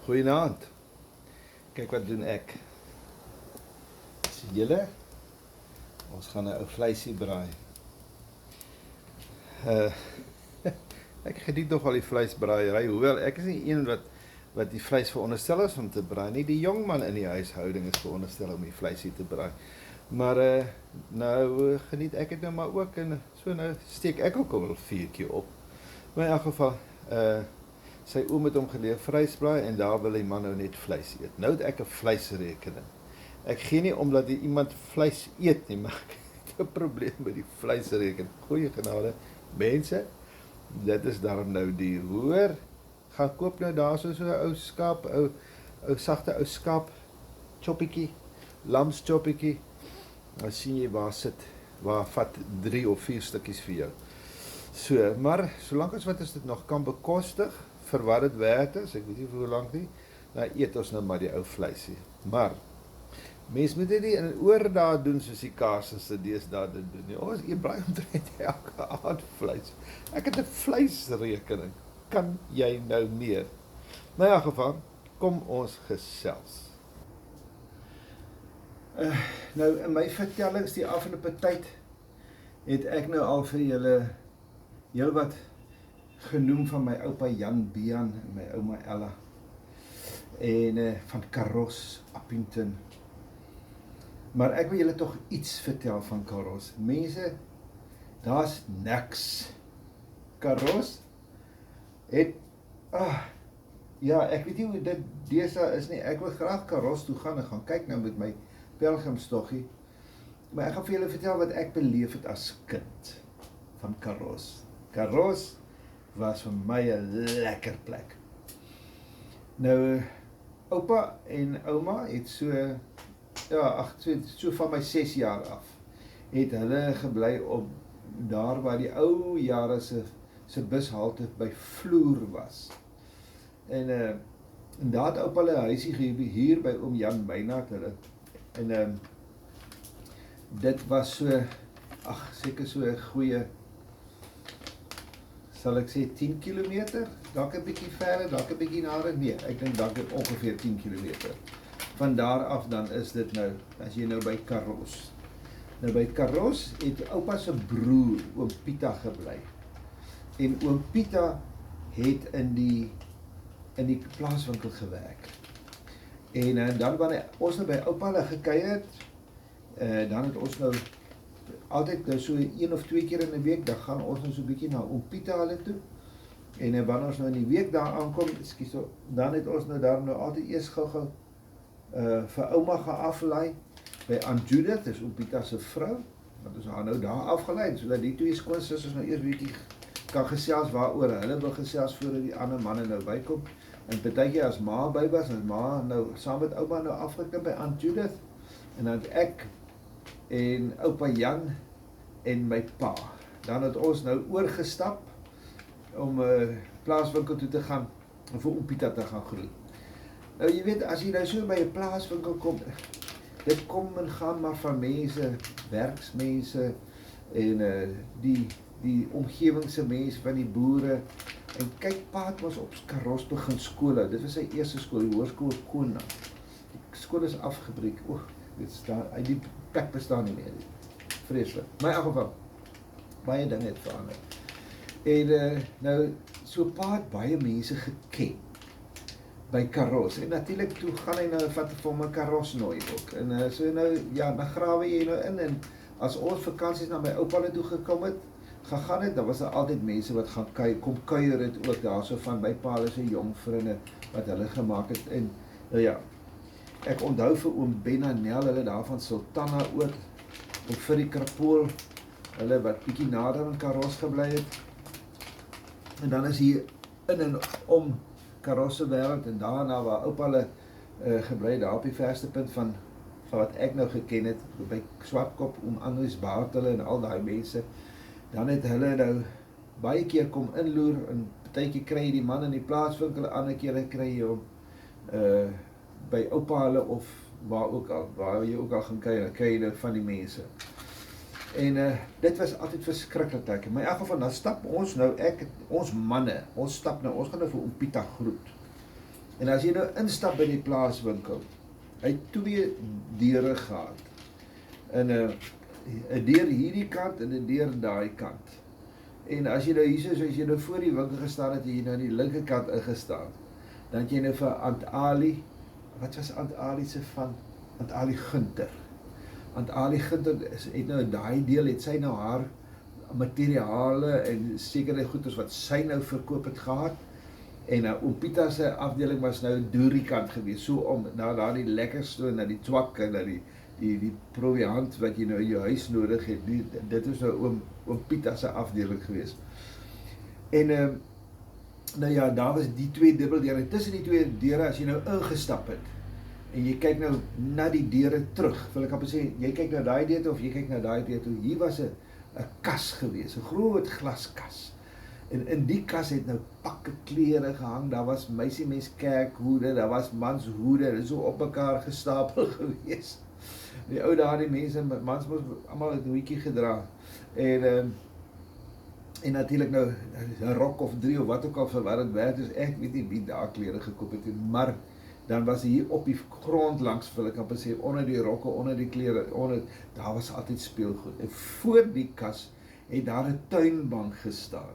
Goeienaand. Kyk wat doen ek. Sien julle? Ons gaan 'n ou vleisie braai. Uh ek geniet nogal die vleisbraaiery, hoewel ek is nie een wat die vleis veronderstel is om te braai nie. Die jong man in die huishouding is veronderstel om die vleisie te braai. Maar nou geniet ek dit nou maar ook en so nou steek ek ook al 'n vuurtjie op. Maar in elk geval sy oom het hom geleer vleisbraai en daar wil die man nou net vleis eet. Nou het ek 'n vleisrekening. Ek gee nie omdat iemand vleis eet nie, maar ek het 'n probleem met die vleisrekening. Goeie genade, mense, dit is daarom nou duur. Hoor, gaan koop nou daar so 'n ou skaap, ou sagte ou skaap choppiekie, lamschoppiekie. Dan sien jy waar vat 3 of 4 stukkies vir jou. So, maar solank as wat is dit nog kan bekostig vir wat dit werd is, ek weet nie vir hoe lank nie, nou eet ons nou maar die ou vleisie. Maar mens moet dit nie in oordaad doen soos die Karsens se deesdae dit doen nie. Ons eet braai omtrent elke aand vleis. Ek het 'n vleisrekening. Kan jy nou meer? Nou in elk geval, kom ons gesels. Nou in my vertellings die afgelope tyd het ek nou al vir julle heel wat genoem van my oupa Jan Bian en my ouma Ella en van Karos Appington. Maar ek wil julle tog iets vertel van Karos. Mense, daar's niks. Karos het ja, ek weet nie hoe dit deesdae is nie. Ek wil graag Karos toe gaan en gaan kyk nou met my pelgrimstoggie. Maar ek gaan vir julle vertel wat ek beleef het as kind van Karos. Karos was vir my 'n lekker plek. Nou, oupa en ouma het so van my 6 jaar af, het hulle gebly op daar waar die ou jare se bushalte by Vloer was. En daar het oupa hulle huisie gehuur by oom Jan Meinhard hulle. En dit was so, seker so 'n goeie, sal ek sê 10 kilometer, dalk 'n bietjie verder, dalk 'n bietjie nader, nee, ek dink dalk ongeveer 10 kilometer. Van daar af dan is dit nou, as jy nou by Karos. Nou by Karos het oupa se broer, oom Pieter, gebly. En oom Pieter het in die plaaswinkel gewerk. En dan wanneer ons nou by oupa hulle gekuier het, dan het ons nou altyd so 1 of 2 keer in 'n week, dan gaan ons nou so 'n bietjie na oom Pieter hulle toe. En wanneer ons nou in die week daar aankom, dan het ons nou daar nou altyd eers gou-gou vir ouma gaan aflaai by Aunt Judith, dis oom Pieter se vrou, want ons haar nou daar afgelei, sodat die twee skoonsusters nou eers bietjie kan gesels waaroor hulle wil gesels voordat die ander manne nou bykom. En partykeer as ma by was, as ma nou saam met ouma nou afgekom by Aunt Judith, en dan het ek en oupa Jan en my pa, dan het ons nou oorgestap om plaaswinkel toe te gaan en vir oom Pieter te gaan groet. Nou jy weet, as jy nou so by 'n plaaswinkel kom, dit kom en gaan maar van mense, werksmense en die omgewingse mense van die boere. En kyk, pa het ons op Karos begin skool. Dit was sy eerste skool, die hoërskool Kona. Die skool is afgebreek. Die plek bestaan nie meer. Vreeslik. Maar in elk geval, baie dinge het verander. En nou, so pa het baie mense geken by Karos. En natuurlik toe gaan hy nou vat vir hom 'n Karos nooi ook. En so nou, ja, dan grawe jy nou in. En as ons vakansies na my oupa hulle toe gekom het, gegaan het, dan was daar altyd mense wat gaan kom kuier het ook daar, so van my pa hulle se jong vriende wat hulle gemaak het. En nou ja, ek onthou vir oom Benanel, hulle daar van Sultana ook, oom Freddy Krapool, hulle wat bietjie nader aan Karos gebly het. En dan is hier in en om Karos se wêreld en daarna waar oupa hulle gebly, daar op die verste punt van wat ek nou geken het, by Swartkop, oom Andries Baart hulle en al daai mense. Dan het hulle nou baie keer kom inloer en partykeer kry jy die man in die plaaswinkel, 'n ander keer kry jy hom by oupa hulle of waar jy ook al gaan kry jy van die mense. En dit was altyd verskriklik lekker. Maar in elk geval, dan stap ons nou, ons manne, ons gaan nou vir oom Pieter groet. En as jy nou instap by die plaaswinkel, hy het 2 deure gehad. En 'n deur hierdie kant en 'n deur daai kant. En as jy nou hier is, as jy nou voor die winkel gestaan het, en jy nou aan die linkerkant ingestaan, dan het jy nou vir Aunt Ali, wat was Aunt Ali se van? Aunt Ali Gunter. Aunt Ali Gunter het nou daai deel, het sy nou haar materiale en sekere goeders wat sy nou verkoop het gehad. En Oom Pieter se afdeling was nou doorie kant gewees, so om daar die lekkerste, na die twak en na die proviant wat jy nou in jou huis nodig het, dit is nou Oom Pieter se afdeling gewees. En nou ja, daar was die 2 dubbeldeure, en tussen die 2 deure, as jy nou ingestap het, en jy kyk nou na die deure terug, wil ek amper sê, jy kyk na daai deur toe, of jy kyk na daai deur toe, hier was 'n kas gewees, 'n groot glaskas. En in die kas het nou pakke klere gehang, daar was meisiemens kerkhoede, daar was manshoede, dit is so op mekaar gestapel gewees. Die ou dae, die mense, mans moes almal 'n hoedjie gedra. En natuurlik nou 'n rok of 3 of wat ook al vir wat dit werd is, ek weet nie wie daar klere gekoop het, maar dan was hier op die grond langs, wil ek amper sê, onder die rokke, onder die klere, daar was altyd speelgoed. En voor die kas het daar 'n tuinbank gestaan.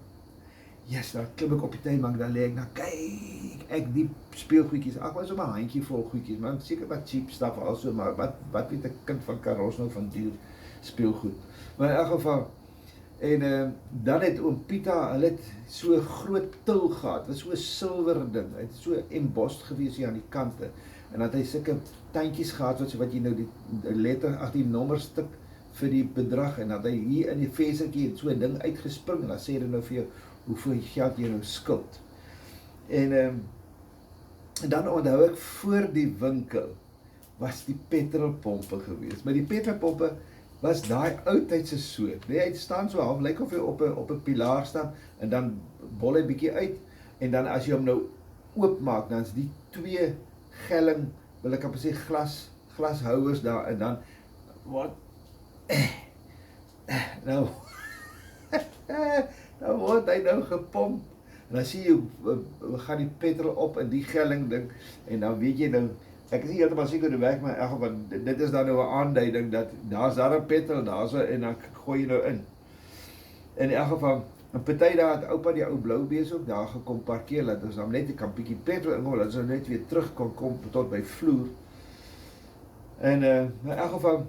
Yes, dan klim ek op die tuinbank, dan lê ek nou, kyk, ek die speelgoedjies, ek was so 'n handjie vol goedjies, man, seker wat cheap stuff also, maar wat weet 'n kind van Karos nou van duur speelgoed. Maar in elk geval, en dan het Oom Pieter, hulle het so 'n groot til gehad, wat so 'n silwer ding, het so embossed gewees hier aan die kante, en dat hy sulke tandjies gehad, wat jy nou die letter, die nommerstuk vir die bedrag, en dat hy hier in die venstertjie het so 'n ding uitgespring, en dan sê hy nou vir jou, hoeveel geld jy nou skuld. En dan onthou ek, voor die winkel was die petrolpompe gewees. Maar die petrolpompe was daai oudtydse soort. Nee, hy staan so half, lyk of hy op 'n pilaar staan, en dan bol hy bietjie uit, en dan as jy hom nou oopmaak, dan is die 2 gelling, wil ek amper sê, glashouers daar, en dan wat nou dan word hy nou gepomp, en dan sien jy, gaan die petrol op in die gelling ding, en dan weet jy nou, ek is nie heeltemal seker hoe dit werk, maar ag, want dit is dan nou 'n aanduiding, dat daar's daar 'n petrol, daar's en dan gooi jy nou in. In elk geval, 'n party daar het oupa die ou blou bees ook daar gekom parkeer, dat ons dan net 'n bietjie petrol ingooi, dat ons net weer terug kon kom tot by vloer. En in elk geval,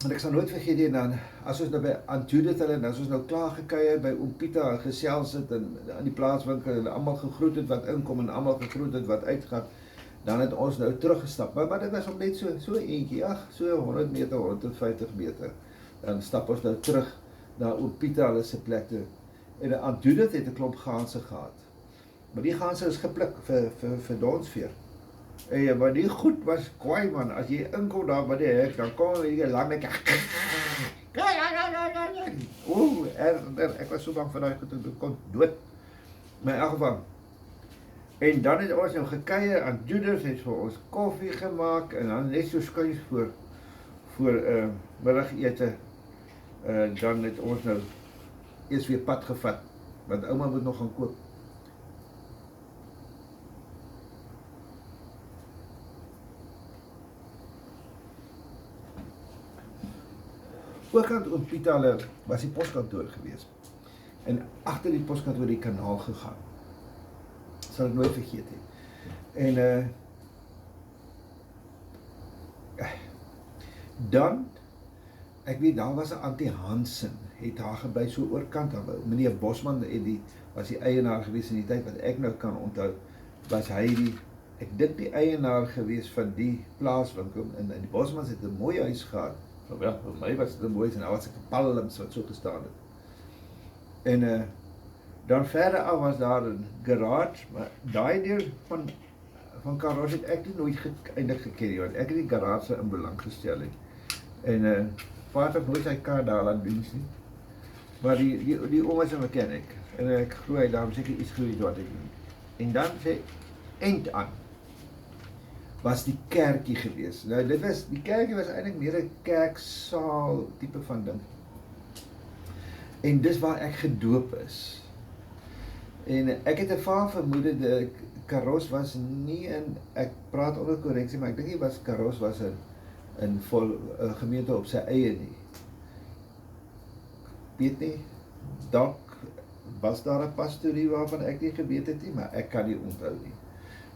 en ek sal nooit vergeet nie, dan, as ons nou by Aunt Judith hulle, en as ons nou klaar gekuier by Oom Pieter, en gesels het, en aan die plaaswinkel, en almal gegroet het wat inkom, en almal gegroet het wat uitgaan, dan het ons nou teruggestap, maar dit was om net so eentjie, so 100 meter, 150 meter, dan stap ons nou terug, na Oom Pieter hulle se plek toe, en Aunt Judith het 'n klomp ganse gehad, maar die ganse is gepluk vir donsveer. En maar die goed was kwaai, man, as jy inkom daar by die hek, dan kom jy lang net, ek was so bang vir daai goed, ek kon dood, maar in elk geval, en dan het ons nou gekuier, Aunt Judith het vir ons koffie gemaak, en dan net so skuins voor middagete, dan het ons nou eers weer pad gevat, want ouma moet nog gaan koop. Oorkant Oom Pieter hulle was die poskantoor gewees, en agter die poskantoor die kanaal gegaan, sal ek nooit vergeet het. En dan, ek weet, daar was 'n Antie Hansen, het daar gebly so oorkant, meneer Bosman was die eienaar gewees in die tyd, wat ek nou kan onthou, was hy ek dink die eienaar gewees van die plaaswinkel, en die Bosmans het 'n mooi huis gehad, wel, vir my was dit 'n mooi huis, en daar was 'n palms wat so gestaan het. En dan verder af was daar 'n garage, maar daai deel van Karos het ek nooit eindig geken, want ek het die garage in belang gestel het. En vader het nooit sy kar daar laat diens nie. Maar die oom is 'n mechanic, en ek glo hy daarom seker iets geweet wat ek doen. En dan sê, eind aan, was die kerkie gewees. Nou, die kerkie was eintlik meer 'n kerksaal tipe van ding. En dis waar ek gedoop is. En ek het 'n vaar vermoede, Karos was nie ek praat onder korreksie, maar ek dink nie Karos was in gemeente op sy eie nie. Weet nie, dalk was daar 'n pastorie waarvan ek nie geweet het nie, maar ek kan nie onthou nie.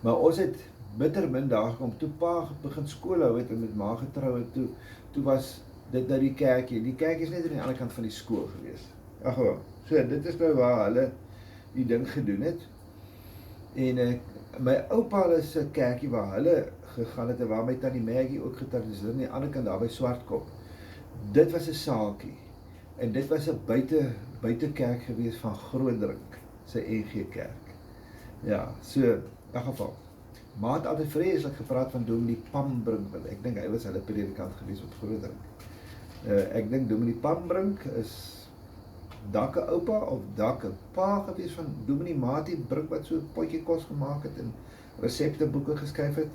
Maar ons het bitter min daar gekom, toe pa begin skool hou het en met ma getrou het, toe was dit nou die kerkie. Die kerkie is net aan die ander kant van die skool gewees. Ag wel, so dit is nou waar hulle die ding gedoen het. En my oupa is 'n kerkie waar hulle gegaan het en waar my tannie Maggie ook getrou het, dis aan die ander kant daar by Swartkop. Dit was 'n saaltjie. En dit was 'n buitekerk gewees van Grootdrink, sy NG Kerk. Ja, so, in elk geval. Maar het altyd vreeslik gepraat van Dominee Pambrink, want ek dink hy was hulle predikant gewees op Grootdrink. Ek dink Dominee Pambrink is dalk 'n oupa of dalk 'n pa gewees van Dominee Mati Brink wat so 'n potjie kos gemaak het en resepteboeke geskryf het.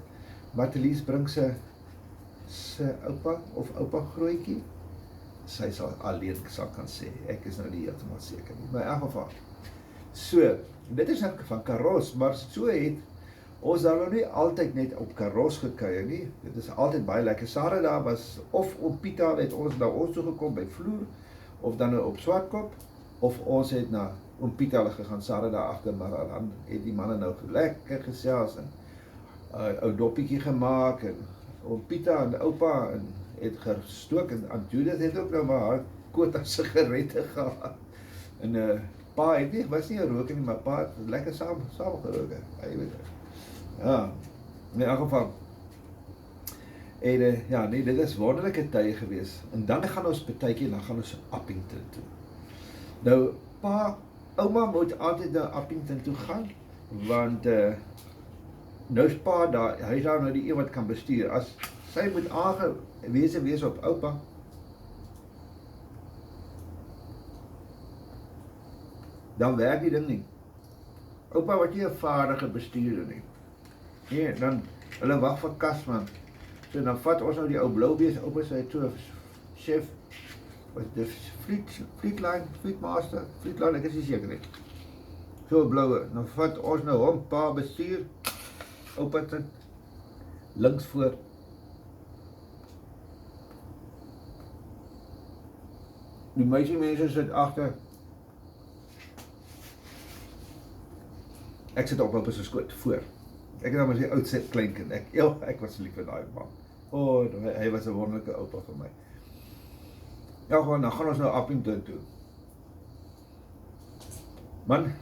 Martelies Brink se oupa of oupa grootjie. Sy sal alleen kan sê, ek is nou nie heeltemal seker nie, maar in elk geval. So, dit is nou van Karos, maar so het ons daar nou nie altyd net op Karos gekuier nie, dit is altyd baie lekker. Sarah daar was, of op Pieter het ons na ons toe gekom by Vloer, of dan nou op Swartkop, of ons het na Oom Pieter gegaan, Sarah daar agter, maar dan het die manne nou lekker gesels en ou doppietjie gemaak en Oom Pieter en oupa en het gestook en Judith het ook nou maar haar quota sigarette gehad. En pa het nie, was nie 'n roker nie, maar pa het lekker saam gerook. Hy weet het. Ja, in elk geval. En ja, nee, dit is wonderlike tye gewees. En dan gaan ons partytjie, dan gaan ons Appington toe. Nou, ouma moet altyd na Appington toe gaan, want nou is pa daar, hy is daar nou die een wat kan bestuur. As sy moet aangewees wees op oupa, dan werk die ding nie. Oupa wat nie 'n vaardige bestuurder nie. Nee, dan, hulle wag vir Kasman. So dan vat ons nou die ou blou bees, oupa sê toe, chef, wat is dit, Fleetline, ek is nie seker nie. So bloue, dan vat ons nou hom, pa bestuur, oupa sit links voor. Die meeste mense sit agter. Ek sit op oupa se skoot voor. Ek het dan maar sy oudste kleinkind. Ek was lief vir daai man. Hy was 'n wonderlike oupa vir my. Ja, gewoon, dan gaan ons nou Appington toe. Man,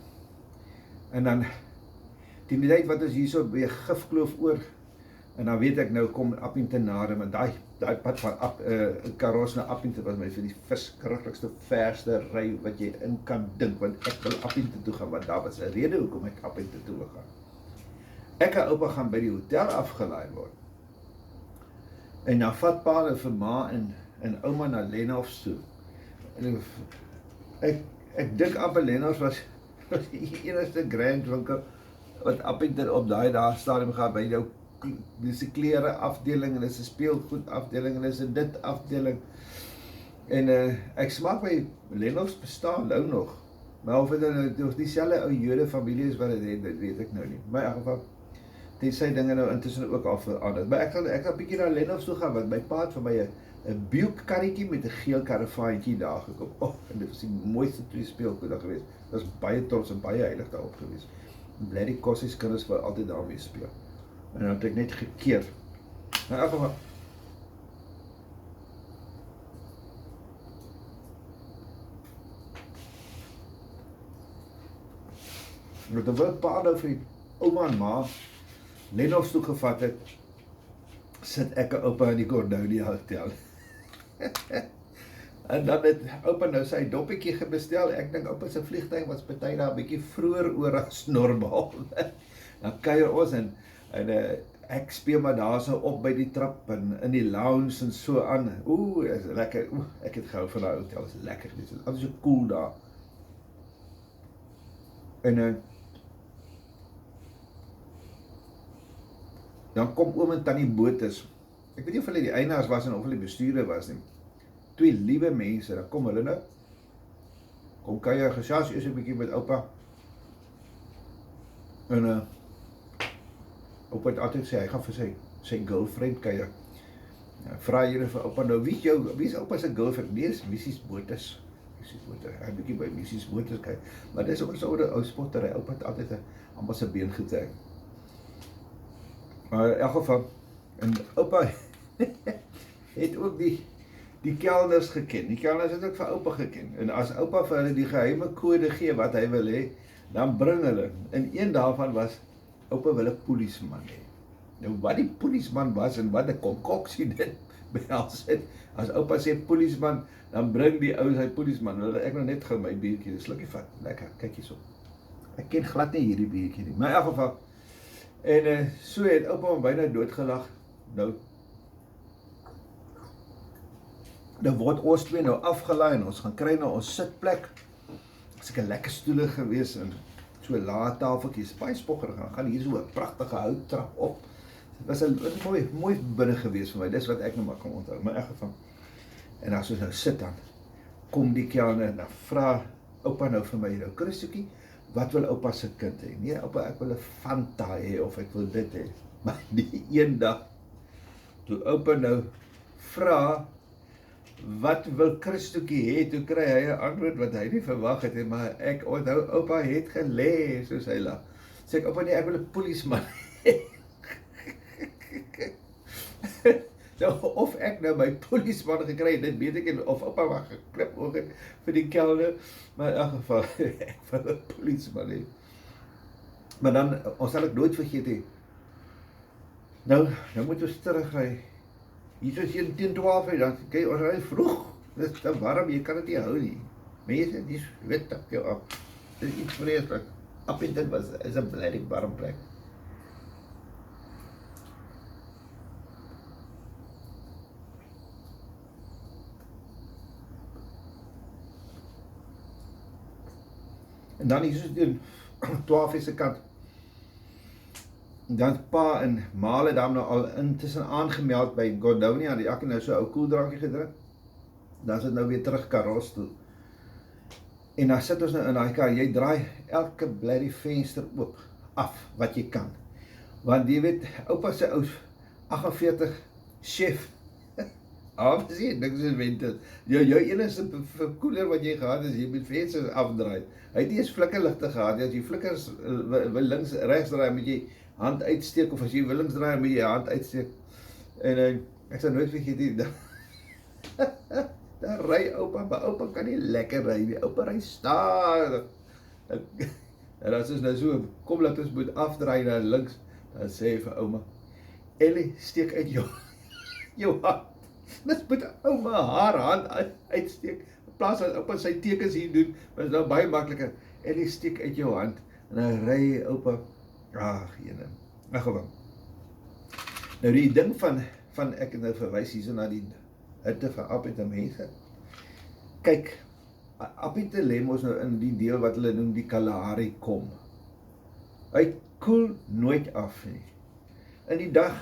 en dan die tyd wat ons hierso by Gifkloof oor, en dan weet ek nou kom Appington nader, maar daai pad van Karos na Appington was my vir die verskriklikste verste ry wat jy in kan dink, want ek wil Appington toe gaan, want daar was 'n rede hoekom ek Appington toe wil gaan. Ek en oupa gaan by die hotel afgelaai word. En dan vat pa vir ma en ouma na Lenhoffs toe. En ek dink amper Lenhoffs was die enigste grand winkel wat Appington op daai stadium gehad by jou. Dis 'n klere afdeling en dis 'n speelgoed afdeling en dis 'n dit afdeling. En ek smaak by Lenhoffs bestaan nou nog. Maar of dit nou dieselfde ou Jode familie is wat dit het, dit weet ek nou nie. Maar in elk geval, sy dinge nou intussen ook al verander. Maar ek gaan 'n bietjie na Lenhoffs toe gaan, want my pa het vir my 'n Buick karretjie met 'n geel karavaantjie daar gekom. En dit was die mooiste twee speelgoed daar gewees. Dit was baie trots en baie heilig daarop gewees. En bly die Kossies kinders wou altyd daarmee speel. En dan het ek net gekeer. Nou elk geval. Nou terwyl pa nou vir die ouma en ma Lenhoffs toe gevat het, sit ek en oupa in die Cordonia Hotel. En dan het oupa nou sy doppietjie gebestel. Ek dink oupa se vliegtuig was party daar 'n bietjie vroeër oor as normaal. Dan kuier ons en ek speel maar daar so op by die trap en in die lounge en so aan. Is lekker. Ek het gehou van daai hotel. Is lekker. Dit is altyd so cool daar. En dan kom oom en tannie Botes. Ek weet nie of hulle die eienaars was en of hulle bestuurder was nie. Twee liewe mense, dan kom hulle nou. Kom kuier gesels eers 'n bietjie met oupa. En Oupa het altyd sê, hy gaan vir sy girlfriend kuier. Ja, vra julle vir oupa, nou wie is oupa se girlfriend? Nee, is Mrs. Boters. Mrs. Boters, hy bietjie by Mrs. Boters kyk. Maar dis ook so 'n ou spottery, oupa het altyd almal se been getrek. Maar in elk geval, en oupa het ook die kelners geken. Die kelners het ook vir oupa geken. En as oupa vir hulle die geheime kode gee wat hy wil hê, dan bring hulle. En een daarvan was, oupa wil 'n polisieman hê. Nou wat die polisieman was en wat 'n konkoksie dit behels het, as oupa sê polisieman, dan bring die ou sy polisieman. Wil ek nou net gou my biertjie, 'n slukkie vat. Lekker, kyk hierso. Ek ken glad nie hierdie biertjie nie. Maar in elk geval, en so het oupa hom byna doodgelag. Nou word ons twee nou afgelaai en ons gaan kry nou ons sitplek. Seker lekker stoele gewees en so 'n lae tafeltjies, baie spoggerig. Gaan hier so 'n pragtige houttrap op. Dit was 'n mooi binne gewees vir my. Dis wat ek nou maar kan onthou. Maar in elk geval. En as ons nou sit dan, kom die kelner en dan vra oupa nou vir my nou, Christoetjie, wat wil oupa se kind hê? Nee, oupa, ek wil 'n Fanta hê of ek wil dit hê. Maar die een dag toe oupa nou vra wat wil Christoetjie hê, toe kry hy 'n antwoord wat hy nie verwag het nie, maar ek onthou oupa het gelê soos hy lag. Sê ek, oupa nee, ek wil 'n polisieman hê. Nou, of ek nou my polisieman gekry het, dit weet ek nie, of oupa maar geklip oog het vir die kelner, maar in elk geval, ek wil 'n polisieman hê. Maar dan, ons sal ek nooit vergeet hê, nou moet ons terug hy. Hier is hier teen 12 dan kyk ons ry vroeg. Dit is te warm, jy kan dit nie hou nie. Mense, die sweet op jou af. Dit is iets vreeslik. Appington is 'n bloody warm plek. En dan is dit 12 se kant. En dan pa en ma het hom nou al intussen aangemeld by Gordonia, die ek nou so 'n ou koeldrankie gedrink. Dan is dit nou weer terug Karos toe. En dan sit ons nou in daai kar, jy draai elke bloody venster oop af wat jy kan. Want jy weet, oupa se ou 48 chef. Sien, niks is winter. Jou enigste verkoeler wat jy gehad is, jy moet vensters afdraai. Hy het nie eens flikkerligte gehad, as jy flikkers wil links, regs draai, moet jy hand uitsteek, of as jy wil links draai, moet jy hand uitsteek. En ek sal nooit vergeet nie, daar ry oupa, maar oupa kan nie lekker ry nie, oupa ry stadig. En as ons nou so, kom laat ons moet afdraai na links, dan sê hy vir ouma, Ellie, steek uit jou hand. Dis moet ouma haar hand uitsteek, in plaas van oupa sy tekens hier doen, maar is nou baie makliker, Ellie, steek uit jou hand, en dan ry oupa, jene, gewoon. Nou die ding van ek nou verwys hier so na die hitte van Appington mense, kyk, Appington lê mos nou in die deel wat hulle noem die Kalahari kom. Hy koel nooit af nie. In die dag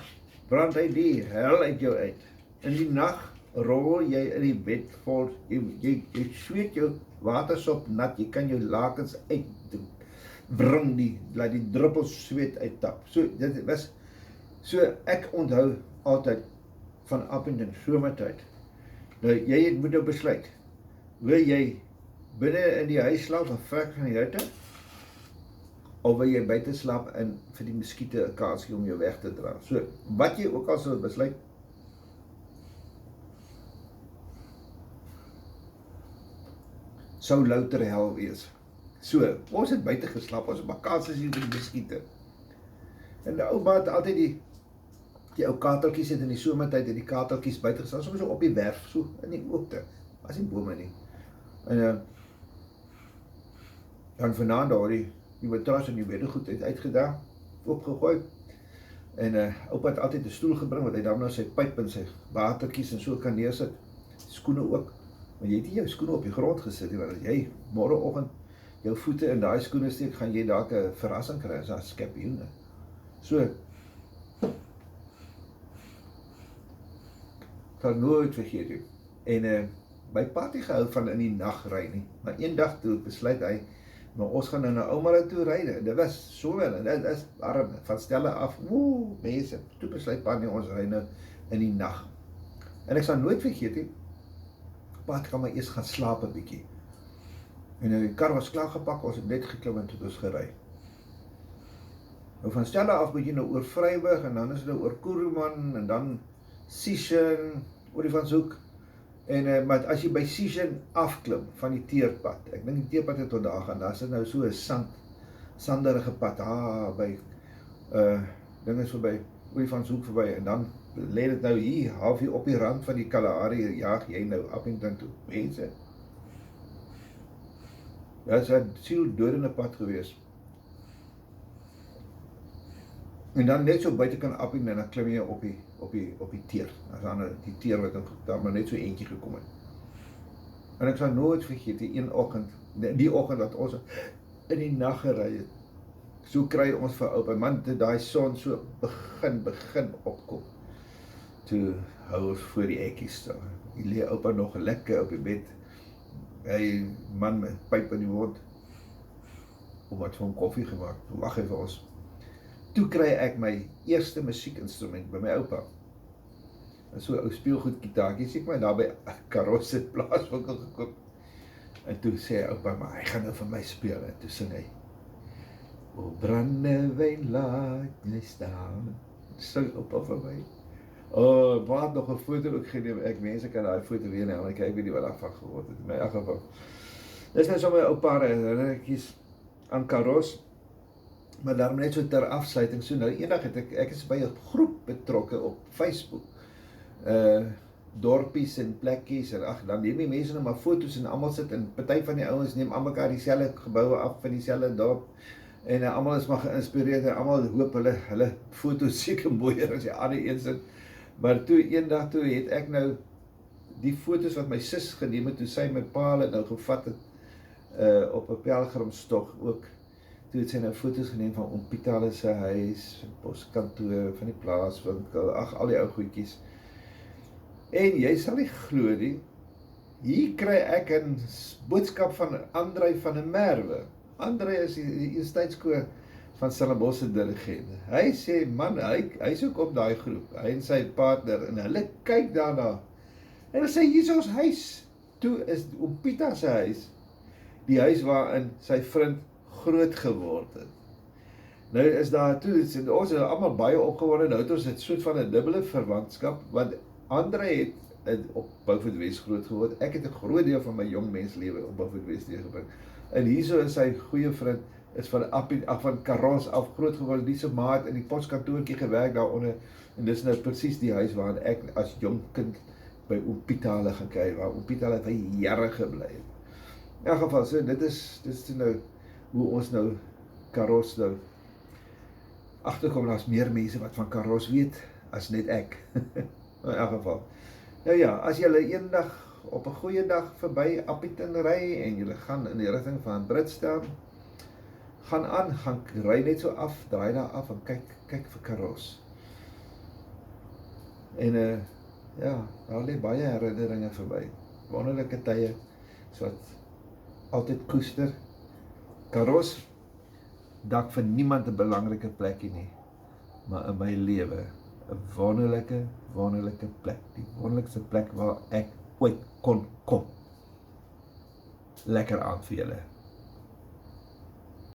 brand hy die hel uit jou uit. In die nag rol jy in die bed vol, jy sweet jou watersop nat, jy kan jou lakens uitbring, laat die druppels sweet uittap. So, dit was, so ek onthou altyd van Appington, somertyd. Nou, jy moet nou besluit, wil jy binne in die huis slaap en vrek van die hitte, of wil jy buite slaap en vir die muskiete 'n kans gee om jou weg te dra. So, wat jy ook al sal besluit, sou louter hel wees. So, ons het buite geslaap, ons het mekaar gesien vir die muskiete. En die ouma het altyd die ou kateltjies het in die somertyd, die kateltjies buite gestaan, soms so op die werf, so in die oopte, was nie bome nie. En dan vanaand daar die matras en die beddegoed het uitgedaag, opgegooi, en oupa het altyd 'n stoel gebring, wat hy dan nou sy pyp en sy watertjies en so kan neersit, skoene ook, maar jy het nie jou skoene op die grond gesit, want as jy môreoggend jou voete in daai skoene steek, gaan jy dalk 'n verrassing kry, as daar skorpioene. So, sal nooit vergeet nie. En my pa het nie gehou van in die nag ry nie, maar eendag toe besluit hy, Maar ons gaan nou na Oumara toe ry, dit was so wel, en dit is arm, van Stelle af, mense, toe besluit pa nie, ons ry nou in die nag. En ek sal nooit vergeet nie, pa het kan maar eers gaan slaap 'n bietjie. En die kar was klaar gepak, ons het net geklim en toe het ons gery. Nou van Stelle af moet jy nou oor Vryburg, en dan is dit nou oor Kuruman, en dan Sishen, Olifantshoek, en maar as jy by Sishen afklim, van die teerpad, ek dink die teerpad het tot daar gaan, daar is dit nou so 'n sanderige pad, by, ding is verby, Olifantshoek verby, en dan lê dit nou hier, halfie op die rand van die Kalahari, jaag jy nou Appington toe, mense. Dit is 'n sieldodende pad gewees. En dan net so buitekant Appington, en dan klim jy op die teer. As dan die teer wat daar maar net so eentjie gekom het. En ek sal nooit vergeet, die oggend wat ons in die nag gery het, so kry ons vir oupa, man, toe daai son so begin opkom. Toe hou ons voor die hekkie staan. Hier lê oupa nog lekker op die bed. Hy man met pyp in die mond. Wat vir hom koffie gemaak. Wag hy vir ons. Toe kry ek my eerste musiekinstrument by my oupa. En so 'n ou speelgoedgitaartjie, sê ek my daar by Karos se plaaswinkel gekoop. En toe sê oupa, maar hy gaan nou vir my speel, en toe sing hy, O brandewyn laat jy staan, sing oupa vir my. Maar het nog 'n foto ook geneem, mense kan daai foto weer nou, en kyk weet nie wat daarvan geword het, in my geval. Dis nou sommer 'n ou paar herinneringetjies aan Karos, maar daarom net so ter afsluiting, so nou eendag het ek is by 'n groep betrokke op Facebook, dorpies en plekkies, en dan neem die mense nou maar foto's, en almal sit, en party van die ouens neem almal dieselfde geboue af van dieselfde dorp, en almal is maar geïnspireerd, en almal hoop hulle foto's seker mooier as die ander een sit. Maar eendag het ek nou die foto's wat my sis geneem het, toe sy my pa het nou gevat het, op 'n pelgrimstog ook, toe het sy nou foto's geneem van oom Piet se huis, van poskantoor, van die plaaswinkel, al die ou goedjies. En jy sal nie glo nie, hier kry ek 'n boodskap van Andrei van der Merwe. Andrei is die universiteitskoor van Stellenbosch se dirigent. Hy sê, man, hy is ook op daai groep, hy en sy partner, en hulle kyk daarna, en hulle sê, hier is ons huis. Toe is oom Piet se huis, die huis waarin sy vriend groot geword het. Nou is daar toe, ons is allemaal baie opgewonde, nou het ons het soort van 'n dubbele verwantskap, want Andrei het op Beaufort West groot geword, ek het 'n groot deel van my jong menslewe op Beaufort West deurgebring, en hierso is sy goeie vriend, is van Karos af groot geword, die se maat in die poskantoortjie gewerk daaronder, en dis nou presies die huis waarin ek as jong kind by oom Piet gaan kyk, waar oom Piet het vir jare gebly het. In elk geval, so dit is nou hoe ons nou Karos nou agterkom, daar's meer mense wat van Karos weet as net ek. In elk geval. Nou ja, as julle eendag op 'n goeie dag verby Appington ry en julle gaan in die rigting van Britstown, gaan ry net so af, draai daar af en kyk vir Karos. En ja, daar lê baie herinneringe verby. Wonderlike tye, so wat altyd koester. Karos, dalk vir niemand 'n belangrike plekkie nie, maar in my lewe 'n wonderlike plek, die wonderlikste plek waar ek ooit kon kom. Lekker aand vir julle.